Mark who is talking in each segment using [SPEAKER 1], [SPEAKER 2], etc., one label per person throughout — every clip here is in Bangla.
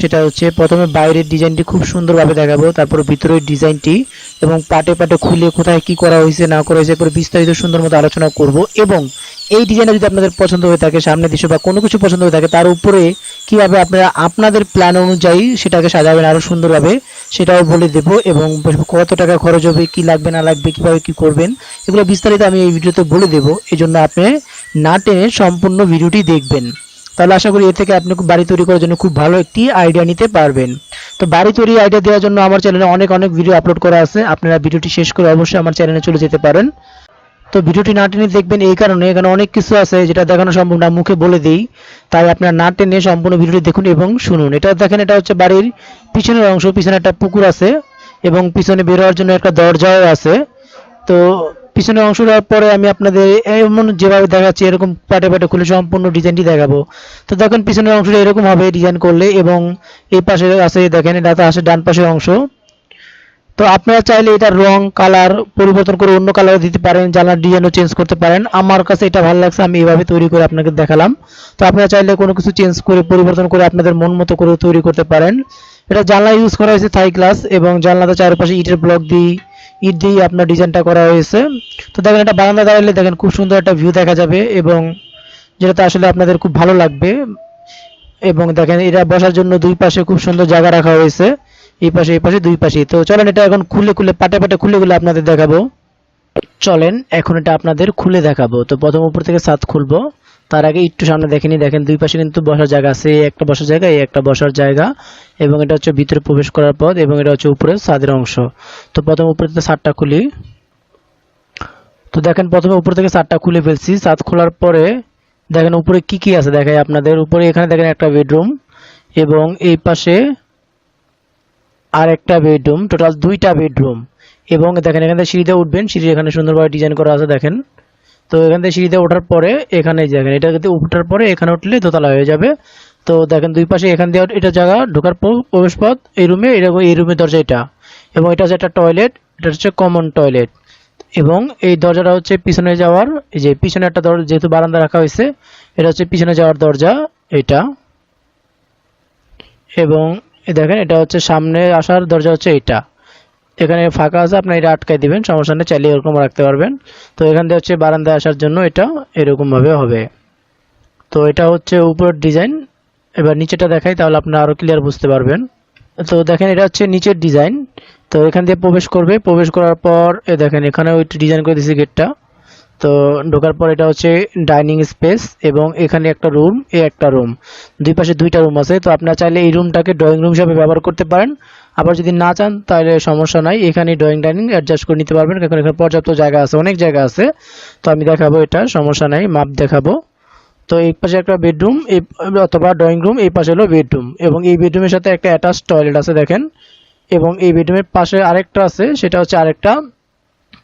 [SPEAKER 1] সেটা হচ্ছে প্রথমে বাইরের ডিজাইনটি খুব সুন্দরভাবে দেখাবো, তারপর ভিতরের ডিজাইনটি এবং পাটে পাটে খুলে কোথায় কি করা হয়েছে না করা হয়েছে করে বিস্তারিত সুন্দর মতো আলোচনা করব। এবং এই ডিজাইনটা যদি আপনাদের পছন্দ হয়ে থাকে, সামনে দৃশ্য বা কোনো কিছু পছন্দ হয়ে থাকে, তার উপরে কিভাবে আপনারা আপনাদের প্ল্যান অনুযায়ী সেটাকে সাজাবেন আরো সুন্দরভাবে সেটাও বলে দেব। এবং কত টাকা খরচ হবে, কি লাগবে না লাগবে, কিভাবে কি করবেন, এগুলো বিস্তারিত আমি এই ভিডিওতে বলে দেব। এই জন্য আপনি না টেনে সম্পূর্ণ ভিডিওটি দেখবেন, তাহলে আশা করি এর থেকে আপনি বাড়ি তৈরি করার জন্য খুব ভালো একটি আইডিয়া নিতে পারবেন। তো বাড়ি তৈরি আইডিয়া দেওয়ার জন্য আমার চ্যানেলে অনেক অনেক ভিডিও আপলোড করা আছে, আপনারা ভিডিওটি শেষ করে অবশ্যই আমার চ্যানেলে চলে যেতে পারেন। তো ভিডিওটি না টেনে দেখবেন এই কারণে, এখানে অনেক কিছু আছে যেটা দেখানো সম্ভব না, মুখে বলে দিই, তাই আপনারা না টেনে সম্পূর্ণ ভিডিওটি দেখুন এবং শুনুন। এটা দেখেন, এটা হচ্ছে বাড়ির পিছনের অংশ, পিছনে একটা পুকুর আছে এবং পিছনে বের হওয়ার জন্য একটা দরজাও আছে। তো পিছনের অংশটার পরে আমি আপনাদের এমন যেভাবে দেখাচ্ছি এরকম পাটে পাটে খুলে সম্পূর্ণ ডিজাইনটি দেখাবো। তো দেখেন পিছনের অংশটা এরকম হবে ডিজাইন করলে, এবং এই পাশে আছে দেখেন এটা আছে ডান পাশের অংশ। তো আপনারা চাইলে এটা রং কালার পরিবর্তন করে অন্য কালার দিতে পারেন, জানলার ডিজাইনও চেঞ্জ করতে পারেন। আমার কাছে এটা ভালো লাগছে, আমি এইভাবে তৈরি করে আপনাকে দেখালাম। তো আপনারা চাইলে কোনো কিছু চেঞ্জ করে পরিবর্তন করে আপনাদের মন মতো করে তৈরি করতে পারেন। এটা জানলা ইউজ করা হয়েছে থাই গ্লাস, এবং জানলাতে চারপাশে ইটের ব্লক দিয়ে ইট দিয়ে আপনার ডিজাইনটা করা হয়েছে। তো দেখেন এটা বারান্দা দাঁড়ালে দেখেন খুব সুন্দর একটা ভিউ দেখা যাবে, এবং যেটাতে আসলে আপনাদের খুব ভালো লাগবে। এবং দেখেন এটা বসার জন্য দুই পাশে খুব সুন্দর জায়গা রাখা হয়েছে, এই পাশে এই পাশে দুই পাশে। তো চলেন এটা এখন খুলে খুলে পাটে পাটে খুলে খুলে আপনাদের দেখাবো। চলেন এখন এটা আপনাদের খুলে দেখাবো। তো প্রথম উপর থেকে ছাদ খুলবো, তার আগে একটু সামনে দেখেনি, দেখেন দুই পাশে কিন্তু বসার জায়গা আছে, এই একটা বসার জায়গা, এই একটা বসার জায়গা, এবং এটা হচ্ছে ভিতরে প্রবেশ করার পথ, এবং এটা হচ্ছে উপরে ছাদের অংশ। তো প্রথম উপর থেকে ছাদটা খুলি। তো দেখেন প্রথমে উপর থেকে ছাদটা খুলে ফেলছি। ছাদ খোলার পরে দেখেন উপরে কি কি আছে দেখাই আপনাদের। উপরে এখানে দেখেন একটা বেডরুম, এবং এই পাশে আর একটা বেডরুম, টোটাল দুইটা বেডরুম। এবং দেখেন এখান থেকে সিঁড়িতে উঠবেন, সিঁড়ি এখানে সুন্দরভাবে ডিজাইন করা আছে দেখেন। তো এখান থেকে সিঁড়িতে ওঠার পরে এখানে দেখেন, এটা উঠার পরে এখানে উঠলে দোতলা হয়ে যাবে। তো দেখেন দুই পাশে এখান দিয়ে এটা জায়গা ঢোকার প্রবেশ পথ, এই রুমে এই রুমের দরজা এটা, এবং এটা হচ্ছে একটা টয়লেট, এটা হচ্ছে কমন টয়লেট। এবং এই দরজাটা হচ্ছে পিছনে যাওয়ার, এই যে পিছনে একটা দরজা যেহেতু বারান্দা রাখা হয়েছে, এটা হচ্ছে পিছনে যাওয়ার দরজা এটা। এবং দেখেন এটা হচ্ছে সামনে আসার দরজা হচ্ছে এটা। এখানে ফাঁকা আছে, আপনি এটা আটকাই দিবেন, সমস্যা নেই, চাইলে এরকম রাখতে পারবেন। তো এখান দিয়ে হচ্ছে বারান্দায় আসার জন্য এটা এরকম ভাবে হবে। তো এটা হচ্ছে উপরের ডিজাইন। এবার নিচেটা দেখাই, তাহলে আপনারা আরো ক্লিয়ার বুঝতে পারবেন। তো দেখেন এটা হচ্ছে নিচের ডিজাইন। তো এখান দিয়ে প্রবেশ করবে, প্রবেশ করার পর দেখেন এখানেও একটু ডিজাইন করে দিয়েছি গেটটা। তো ঢোকার পর এটা হচ্ছে ডাইনিং স্পেস, এবং এখানে একটা রুম, একটা রুম, দুই পাশে দুইটা রুম আছে। তো আপনারা চাইলে এই রুমটাকে ড্রয়িং রুম হিসেবে ব্যবহার করতে পারেন, আবার যদি না চান তাহলে সমস্যা নাই, এখানে ড্রয়িং ডাইনিং অ্যাডজাস্ট করে নিতে পারবেন, কারণ এখানে পর্যাপ্ত জায়গা আছে, অনেক জায়গা আছে। তো আমি দেখাবো, এটা সমস্যা নাই, মাপ দেখাবো। তো এই পাশে একটা বেডরুম অথবা ড্রয়িং রুম, এই পাশে হলো বেডরুম, এবং এই বেডরুমের সাথে একটা অ্যাটাচ টয়লেট আছে দেখেন। এবং এই বেডরুমের পাশে আরেকটা আছে, সেটা হচ্ছে আরেকটা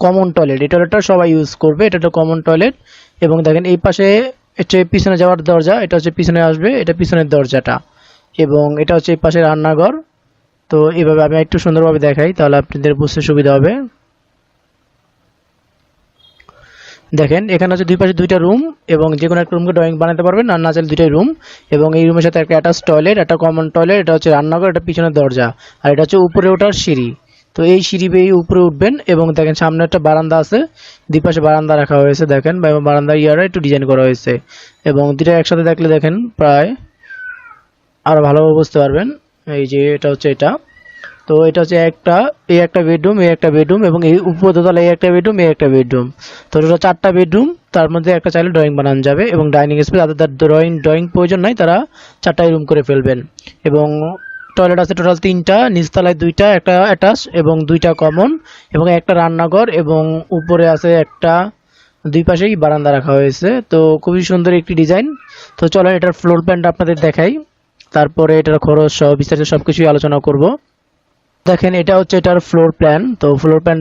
[SPEAKER 1] কমন টয়লেট। এই টয়লেটটা সবাই ইউজ করবে, এটা একটা কমন টয়লেট। এবং দেখেন এই পাশে হচ্ছে পিছনে যাওয়ার দরজা, এটা হচ্ছে পিছনে আসবে, এটা পিছনের দরজাটা। এবং এটা হচ্ছে এই পাশে রান্নাঘর। তো এইভাবে আমি একটু সুন্দরভাবে দেখাই, তাহলে আপনাদের বুঝতে সুবিধা হবে। দেখেন এখানে হচ্ছে দুই পাশে দুইটা রুম, এবং যে কোনো একটা রুমকে ড্রয়িং বানাতে পারবেন, আর না চাইলে দুইটাই রুম। এবং এই রুমের সাথে একটা অ্যাটাচ টয়লেট, একটা কমন টয়লেট, এটা হচ্ছে রান্নাঘর, এটা পিছনের দরজা, আর এটা হচ্ছে উপরে ওঠার সিঁড়ি। তো এই সিঁড়ি বেয়ে উপরে উঠবেন, এবং দেখেন সামনে একটা বারান্দা আছে, দুই পাশে বারান্দা রাখা হয়েছে দেখেন, বারান্দার ইয়ারা একটু ডিজাইন করা হয়েছে। এবং দুইটা একসাথে দেখলে দেখেন প্রায় আরো ভালোভাবে বুঝতে পারবেন। এই যে এটা হচ্ছে এটা। তো এটা হচ্ছে এই একটা বেডরুম, এই একটা বেডরুম, এবং এই উপর দোতলা এই একটা বেডরুম, এই একটা বেডরুম। তো টোটাল চারটা বেডরুম, তার মধ্যে একটা চাইলে ড্রয়িং বানানো যাবে, এবং ডাইনিং স্পেস, যাদের ড্রয়িং প্রয়োজন নাই তারা চারটাই রুম করে ফেলবেন। এবং টয়লেট আছে টোটাল তিনটা, নিচতলায় দুইটা, একটা অ্যাটাচ এবং দুইটা কমন, এবং একটা রান্নাঘর, এবং উপরে আছে একটা, দুই পাশেই বারান্দা রাখা হয়েছে। তো খুবই সুন্দর একটি ডিজাইন। তো চলেন এটার ফ্লোর প্ল্যানটা আপনাদের দেখাই, তারপরে এটার খরচ সহ বিস্তারিত সবকিছুই আলোচনা করব। দেখেন এটা হচ্ছে এটার ফ্লোর প্ল্যান। তো ফ্লোর প্ল্যান